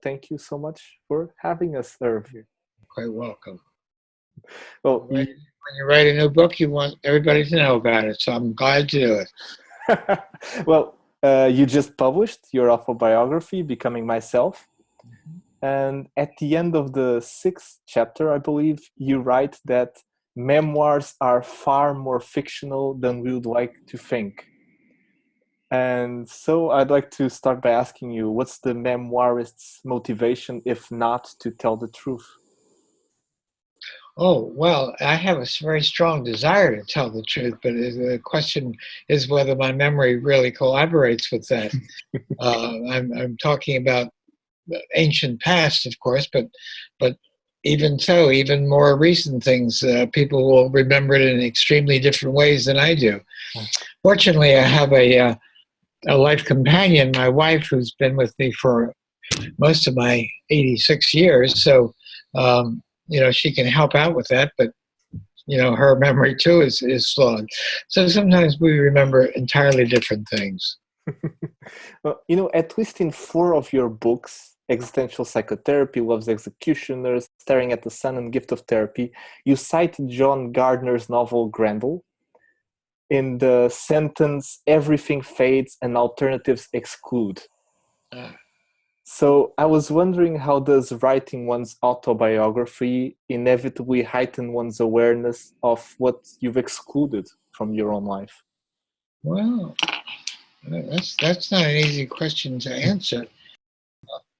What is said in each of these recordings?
thank you so much for having us, Irv. You're quite welcome. Well, When you write a new book, you want everybody to know about it, so I'm glad to do it. well, you just published your autobiography, Becoming Myself. And at the end of the 6th chapter, I believe, you write that memoirs are far more fictional than we would like to think. And so I'd like to start by asking you, what's the memoirist's motivation, if not to tell the truth? Oh, well, I have a very strong desire to tell the truth, but the question is whether my memory really collaborates with that. I'm talking about the ancient past, of course, but even so, even more recent things, people will remember it in extremely different ways than I do. Fortunately, I have a life companion, my wife, who's been with me for most of my 86 years. So, she can help out with that, but, her memory too is flawed. So sometimes we remember entirely different things. Well, at least in 4 of your books, Existential Psychotherapy, Love's Executioners, Staring at the Sun, and Gift of Therapy, you cite John Gardner's novel Grendel in the sentence, everything fades and alternatives exclude. So I was wondering, how does writing one's autobiography inevitably heighten one's awareness of what you've excluded from your own life? Well, that's not an easy question to answer.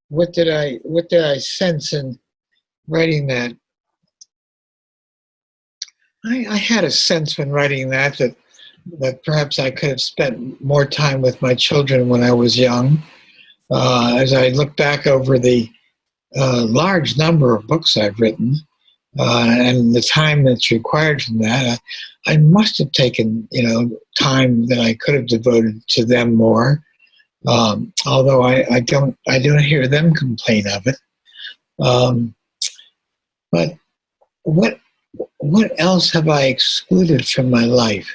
What did I sense in writing that? I had a sense when writing that perhaps I could have spent more time with my children when I was young. As I look back over the large number of books I've written and the time that's required from that, I must have taken time that I could have devoted to them more. Although I don't hear them complain of it. But what else have I excluded from my life?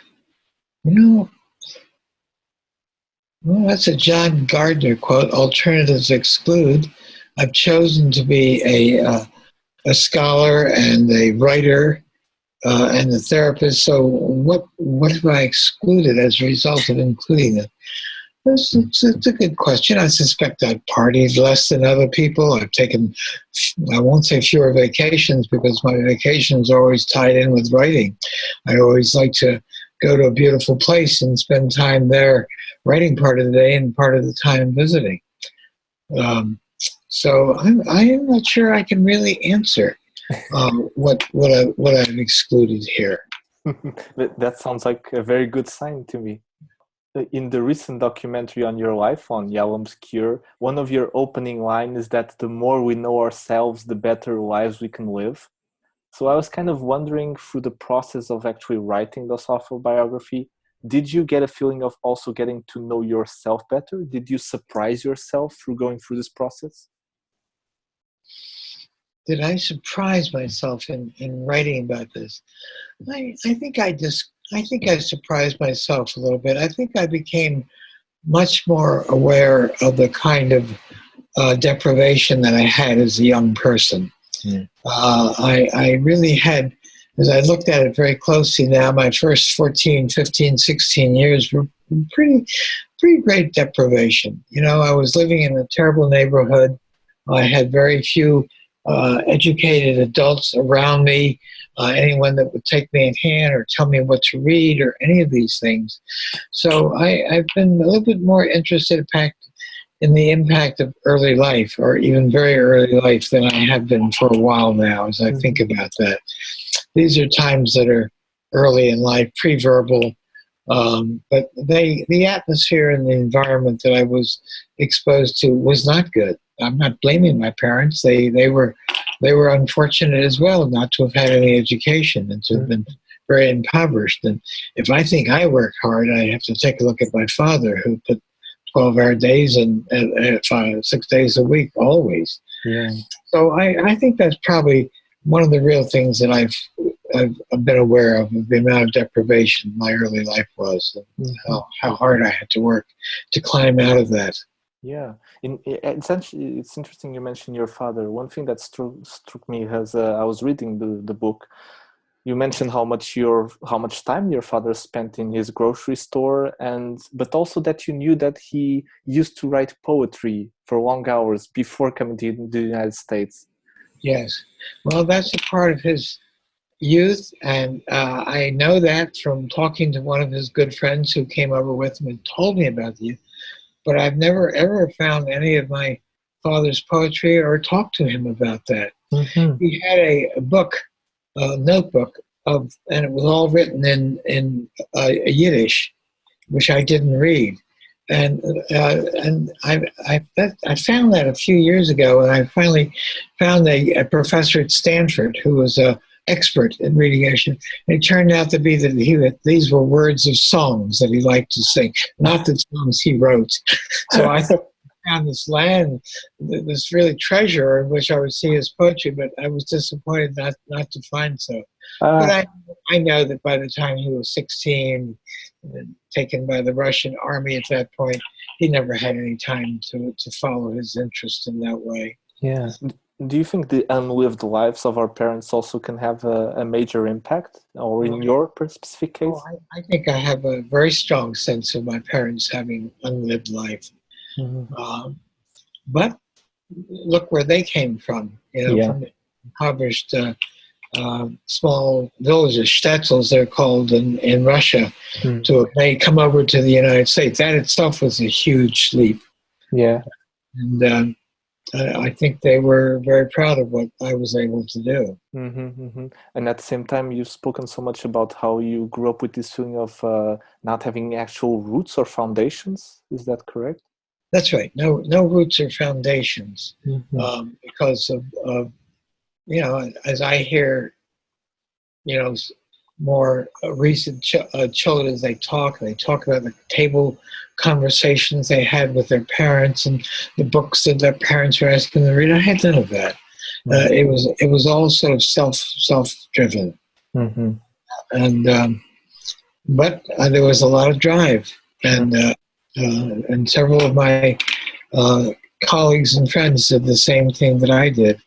Well, that's a John Gardner quote, alternatives exclude. I've chosen to be a scholar and a writer and a therapist, so what have I excluded as a result of including them? It's a good question. I suspect I've partied less than other people. I've taken, I won't say fewer vacations, because my vacations are always tied in with writing. I always like to go to a beautiful place and spend time there writing part of the day and part of the time visiting. So I am not sure I can really answer what I've excluded here. That sounds like a very good sign to me. In the recent documentary on your life, on Yalom's Cure, one of your opening lines is that the more we know ourselves, the better lives we can live. So I was kind of wondering, through the process of actually writing this autobiography, did you get a feeling of also getting to know yourself better? Did you surprise yourself through going through this process? Did I surprise myself in writing about this? I think I surprised myself a little bit. I think I became much more aware of the kind of deprivation that I had as a young person. I really had, as I looked at it very closely now, my first 14, 15, 16 years were pretty great deprivation. I was living in a terrible neighborhood. I had very few educated adults around me, anyone that would take me in hand or tell me what to read or any of these things. So I've been a little bit more interested in the impact of early life, or even very early life, than I have been for a while now, as I think about that. These are times that are early in life, pre-verbal, but the atmosphere and the environment that I was exposed to was not good. I'm not blaming my parents. They were unfortunate as well not to have had any education and to have been very impoverished. And if I think I work hard, I have to take a look at my father, who put 12-hour days and 6 days a week always. Yeah. So I think that's probably one of the real things that I've been aware of the amount of deprivation my early life was, and how hard I had to work to climb out of that. Yeah, essentially, it's interesting you mentioned your father. One thing that struck me as I was reading the book, you mentioned how much time your father spent in his grocery store, and but also that you knew that he used to write poetry for long hours before coming to the United States. Yes. Well, that's a part of his youth, and I know that from talking to one of his good friends who came over with him and told me about the youth. But I've never ever found any of my father's poetry or talked to him about that. Mm-hmm. He had a book, a notebook of, and it was all written in Yiddish, which I didn't read. And I found that a few years ago, and I finally found a professor at Stanford who was a expert in reading Yiddish. And it turned out to be that these were words of songs that he liked to sing, not the songs he wrote. So I thought I found this land, this really treasure in which I would see his poetry, but I was disappointed not to find so. But I know that by the time he was 16, taken by the Russian army at that point, he never had any time to follow his interest in that way. Yeah. Do you think the unlived lives of our parents also can have a major impact, or in your specific case? Oh, I think I have a very strong sense of my parents having unlived life. Mm-hmm. But look where they came from, Yeah. from impoverished small villages, shtetls they're called in Russia, Mm. they come over to the United States. That itself was a huge leap. Yeah. And I think they were very proud of what I was able to do. Mm-hmm, mm-hmm. And at the same time, you've spoken so much about how you grew up with this feeling of not having actual roots or foundations. Is that correct? That's right. No roots or foundations, Mm-hmm. because of as I hear, more recent children, they talk about the table conversations they had with their parents and the books that their parents were asking them to read. I had none of that. It was all sort of self driven, Mm-hmm. and but there was a lot of drive, and several of my uh, colleagues and friends did the same thing that I did,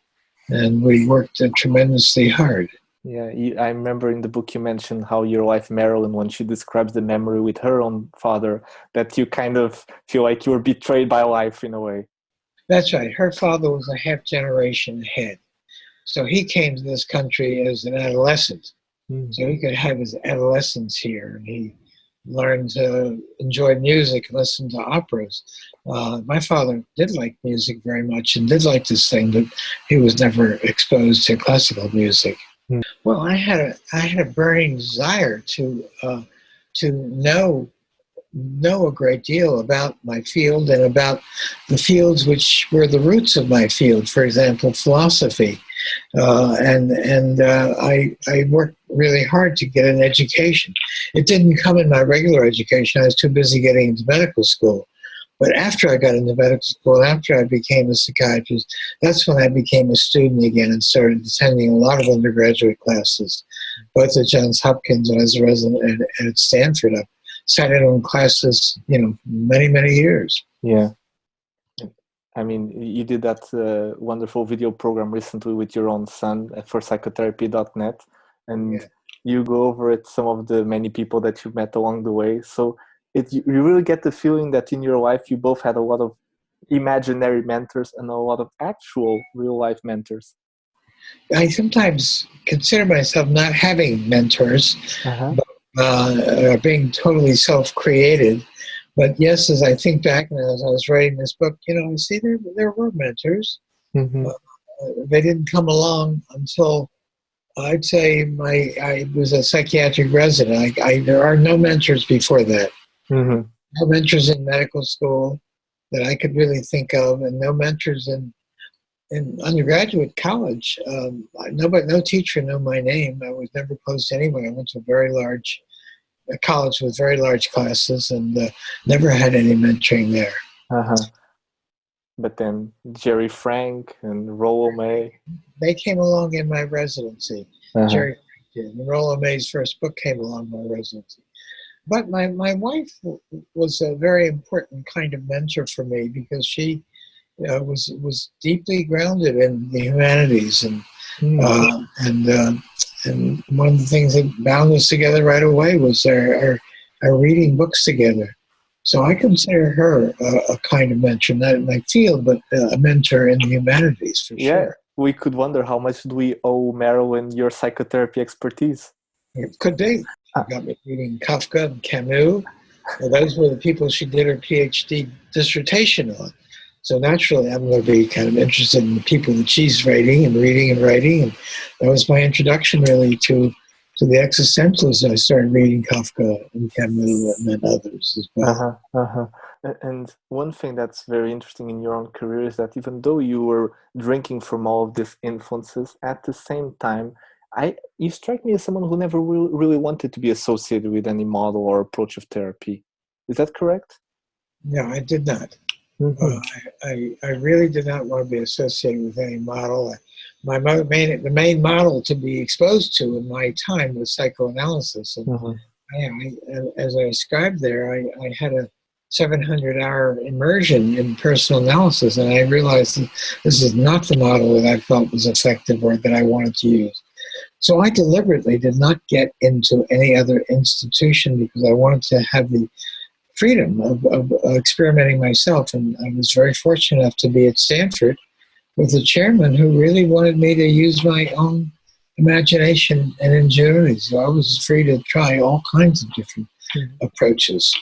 and we worked tremendously hard. Yeah, I remember in the book you mentioned how your wife Marilyn, when she describes the memory with her own father, that you kind of feel like you were betrayed by life in a way. That's right. Her father was a half generation ahead. So he came to this country as an adolescent. Mm. So he could have his adolescence here. And he learned to enjoy music and listen to operas. My father did like music very much and did like to sing, but he was never exposed to classical music. Mm. Well, I had a burning desire to know a great deal about my field and about the fields which were the roots of my field. For example, philosophy, I worked really hard to get an education. It didn't come in my regular education. I was too busy getting into medical school. But after I got into medical school, after I became a psychiatrist, that's when I became a student again and started attending a lot of undergraduate classes, both at Johns Hopkins and as a resident at Stanford. I sat in on classes, many, many years. Yeah. I mean, you did that wonderful video program recently with your own son for psychotherapy.net, and Yeah. you go over it, some of the many people that you met along the way. So you really get the feeling that in your life you both had a lot of imaginary mentors and a lot of actual real life mentors. I sometimes consider myself not having mentors, Uh-huh. but being totally self-created. But yes, as I think back and as I was writing this book, I see there were mentors. Mm-hmm. They didn't come along until I'd say I was a psychiatric resident. There are no mentors before that. Mm-hmm. No mentors in medical school that I could really think of, and no mentors in undergraduate college. No teacher knew my name. I was never close to anyone. I went to a college with very large classes and never had any mentoring there. Uh-huh. But then Jerry Frank and Rollo May. They came along in my residency. Uh-huh. Jerry Frank did. And Rollo May's first book came along in my residency. But my wife was a very important kind of mentor for me because she was deeply grounded in the humanities, and one of the things that bound us together right away was our reading books together. So I consider her a kind of mentor, not in my field, but a mentor in the humanities for Yeah, sure. we could wonder how much do we owe Marilyn your psychotherapy expertise. It could be. She Ah, got me reading Kafka and Camus. Well, those were the people she did her PhD dissertation on. So naturally, I'm going to be kind of interested in the people that she's writing and reading and writing. And that was my introduction, really, to the existentialists. I started reading Kafka and Camus and then others as well. uh-huh, uh-huh. And one thing that's very interesting in your own career is that even though you were drinking from all of these influences, at the same time, you strike me as someone who never really wanted to be associated with any model or approach of therapy. Is that correct? No, I did not. Mm-hmm. I really did not want to be associated with any model. The main model to be exposed to in my time was psychoanalysis. And Mm-hmm. as I described there, I had a 700-hour immersion in personal analysis, and I realized that this is not the model that I felt was effective or that I wanted to use. So I deliberately did not get into any other institution because I wanted to have the freedom of experimenting myself. And I was very fortunate enough to be at Stanford with a chairman who really wanted me to use my own imagination and ingenuity. So I was free to try all kinds of different approaches.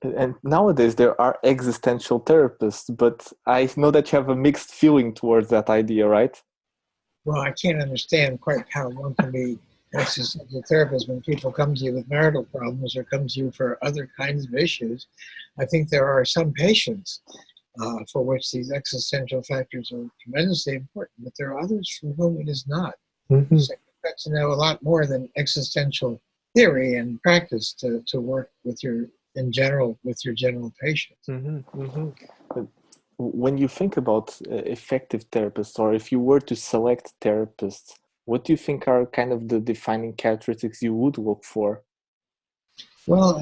And nowadays there are existential therapists, but I know that you have a mixed feeling towards that idea, right? Well, I can't understand quite how one can be an existential therapist when people come to you with marital problems or come to you for other kinds of issues. I think there are some patients for which these existential factors are tremendously important, but there are others for whom it is not. Mm-hmm. So you've got to know a lot more than existential theory and practice to work with your general patients. Mm-hmm. Mm-hmm. When you think about effective therapists, or if you were to select therapists, what do you think are kind of the defining characteristics you would look for? Well,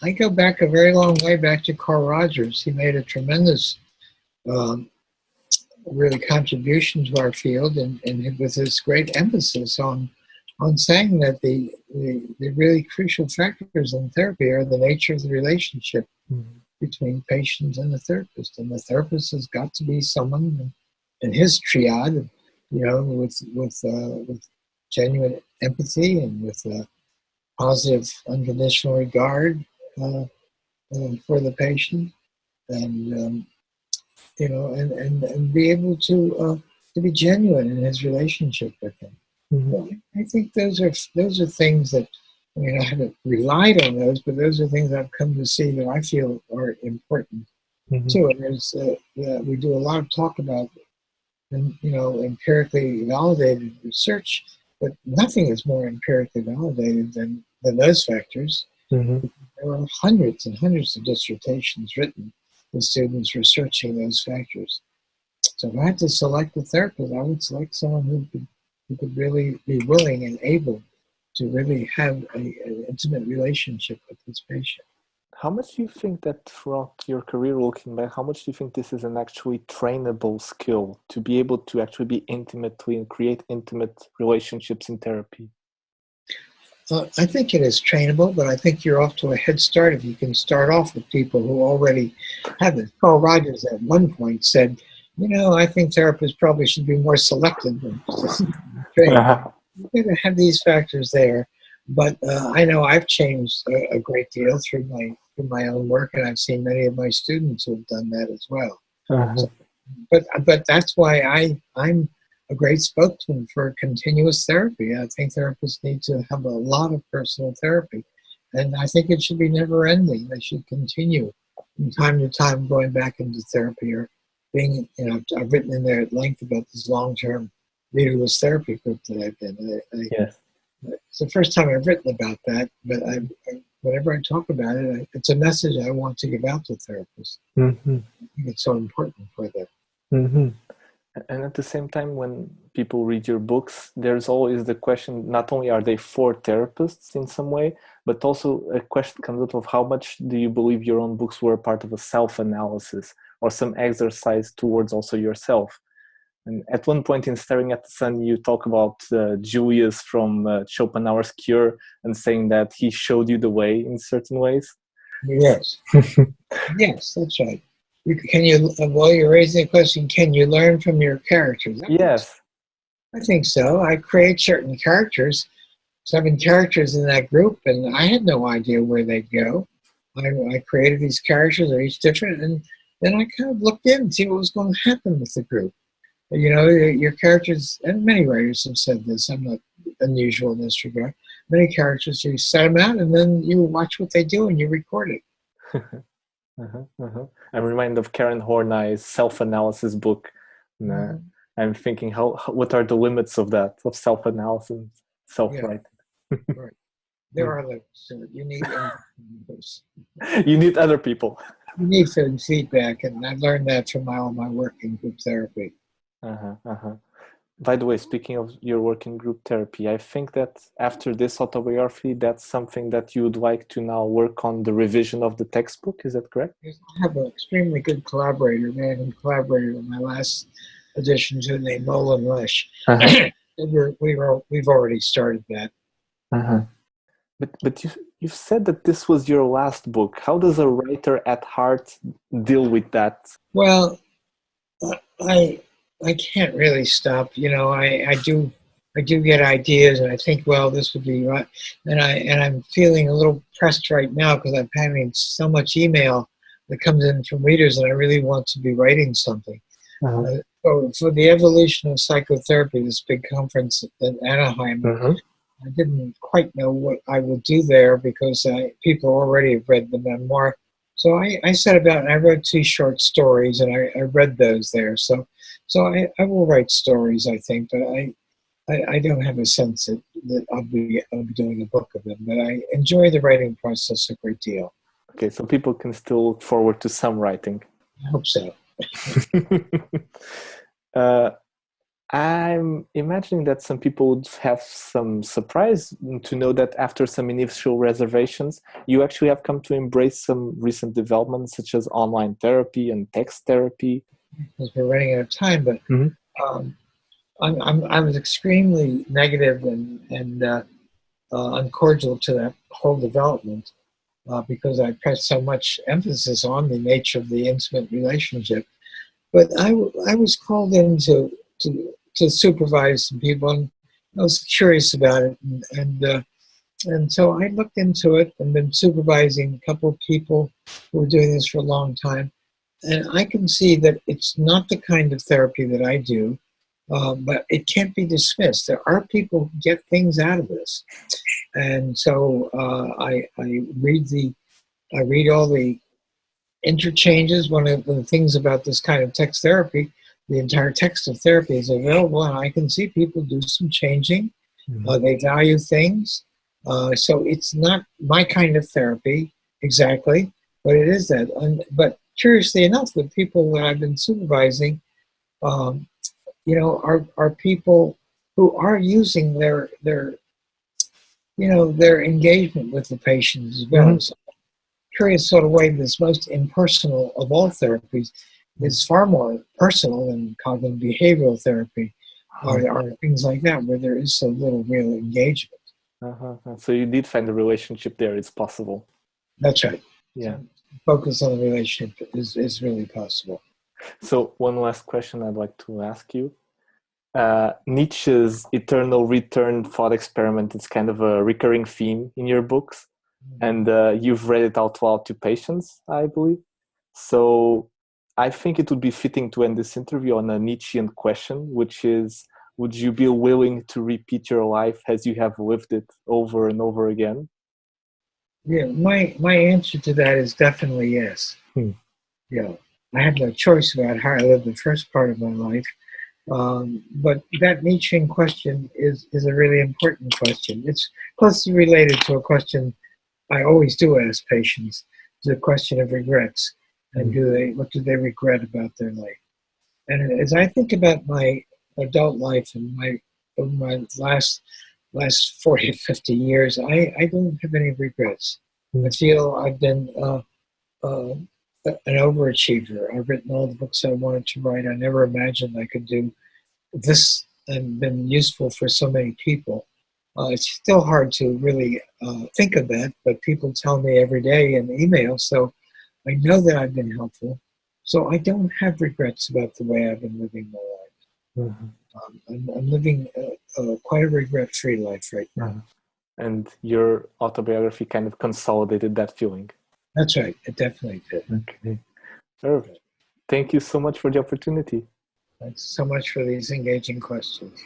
I go back a very long way back to Carl Rogers. He made a tremendous um, really contribution to our field, and with this great emphasis on saying that the really crucial factors in therapy are the nature of the relationship Mm-hmm. between patient and the therapist. And the therapist has got to be someone in his triad, with genuine empathy and with positive, unconditional regard uh, for the patient, and and be able to be genuine in his relationship with him. Mm-hmm. So I think those are things that, I haven't relied on those, but those are things I've come to see that I feel are important Mm-hmm. too. And we do a lot of talk about empirically validated research, but nothing is more empirically validated than those factors. Mm-hmm. There are hundreds and hundreds of dissertations written with students researching those factors. So if I had to select a therapist, I would select someone who could really be willing and able to really have an intimate relationship with this patient. How much do you think that throughout your career looking back, how much do you think this is an actually trainable skill to be able to actually be intimately and create intimate relationships in therapy? I think it is trainable, but I think you're off to a head start if you can start off with people who already have it. Carl Rogers at one point said, I think therapists probably should be more selective than trained. Uh-huh. You're going to have these factors there, but I know I've changed a great deal through my own work, and I've seen many of my students who have done that as well. Uh-huh. So, but that's why I'm a great spokesman for continuous therapy. I think therapists need to have a lot of personal therapy, and I think it should be never ending. They should continue from time to time going back into therapy or being. I've written in there at length about this long-term leaderless therapy group that I've been. Yes. It's the first time I've written about that, but whenever I talk about it, it's a message I want to give out to therapists. Mm-hmm. I think it's so important for them. Mm-hmm. And at the same time, when people read your books, there's always the question, not only are they for therapists in some way, but also a question comes up of how much do you believe your own books were part of a self-analysis or some exercise towards also yourself? And at one point in Staring at the Sun, you talk about Julius from Schopenhauer's Cure and saying that he showed you the way in certain ways. Yes. Yes, that's right. While you're raising the question, can you learn from your characters? Yes. I think so. I create certain characters, 7 characters in that group, and I had no idea where they'd go. I created these characters, they're each different, and then I kind of looked in and see what was going to happen with the group. You know, your characters, and many writers have said this, I'm not unusual in this regard. Many characters, you set them out, and then you watch what they do, and you record it. I'm reminded of Karen Horney's self-analysis book. I'm thinking, what are the limits of that, of self-analysis, self-writing? Yeah. Right. There are limits to it. You need you need other people. You need feedback, and I learned that from all my work in group therapy. By the way, speaking of your work in group therapy, I think that after this autobiography, that's something that you would like to now work on the revision of the textbook. Is that correct? I have an extremely good collaborator, man, who collaborated on my last edition to named Nolan Lesh. We've already started that. But you've said that this was your last book. How does a writer at heart deal with that? Well, I can't really stop. You know, I do get ideas, and I think, well, this would be right. And I'm feeling a little pressed right now because I'm having so much email that comes in from readers, and I really want to be writing something. So for the evolution of psychotherapy, this big conference at Anaheim, I didn't quite know what I would do there because people already have read the memoir. So I set about and I wrote 2 short stories, and I read those there. So I will write stories, I think, but I don't have a sense that I'll be doing a book of them. But I enjoy the writing process a great deal. Okay, so people can still look forward to some writing. I hope so. I'm imagining that some people would have some surprise to know that after some initial reservations, you actually have come to embrace some recent developments such as online therapy and text therapy. Because we're running out of time, but I was extremely negative and uncordial to that whole development because I pressed so much emphasis on the nature of the intimate relationship. But I was called in to supervise some people, and I was curious about it, and so I looked into it and been supervising a couple of people who were doing this for a long time, and I can see that it's not the kind of therapy that I do, but it can't be dismissed. There are people who get things out of this, and so I read all the interchanges. One of the things about this kind of text therapy, the entire text of therapy is available, and I can see people do some changing. They value things. So it's not my kind of therapy exactly, but it is that. But curiously enough, the people that I've been supervising, are people who are using their engagement with the patient as well. So, curious sort of way, this most impersonal of all therapies is far more personal than cognitive behavioral therapy, or things like that, where there is so little real engagement. So you did find a relationship there. It's possible. That's right. Yeah. So focus on the relationship is really possible. So one last question I'd like to ask you. Nietzsche's eternal return thought experiment is kind of a recurring theme in your books. And you've read it out loud to patients, I believe. So I think it would be fitting to end this interview on a Nietzschean question, which is, would you be willing to repeat your life as you have lived it over and over again? Yeah, my answer to that is definitely yes. Yeah, I had no choice about how I lived the first part of my life. But that Nietzschean question is a really important question. It's closely related to a question I always do ask patients, the question of regrets, and what do they regret about their life? And as I think about my adult life and my last 40, 50 years, I don't have any regrets. I feel I've been an overachiever. I've written all the books I wanted to write. I never imagined I could do this and been useful for so many people. It's still hard to really think of that, but people tell me every day in email, so I know that I've been helpful. So I don't have regrets about the way I've been living my life. I'm living quite a regret-free life right now. And your autobiography kind of consolidated that feeling. That's right. It definitely did. Okay. Irv, thank you so much for the opportunity. Thanks so much for these engaging questions.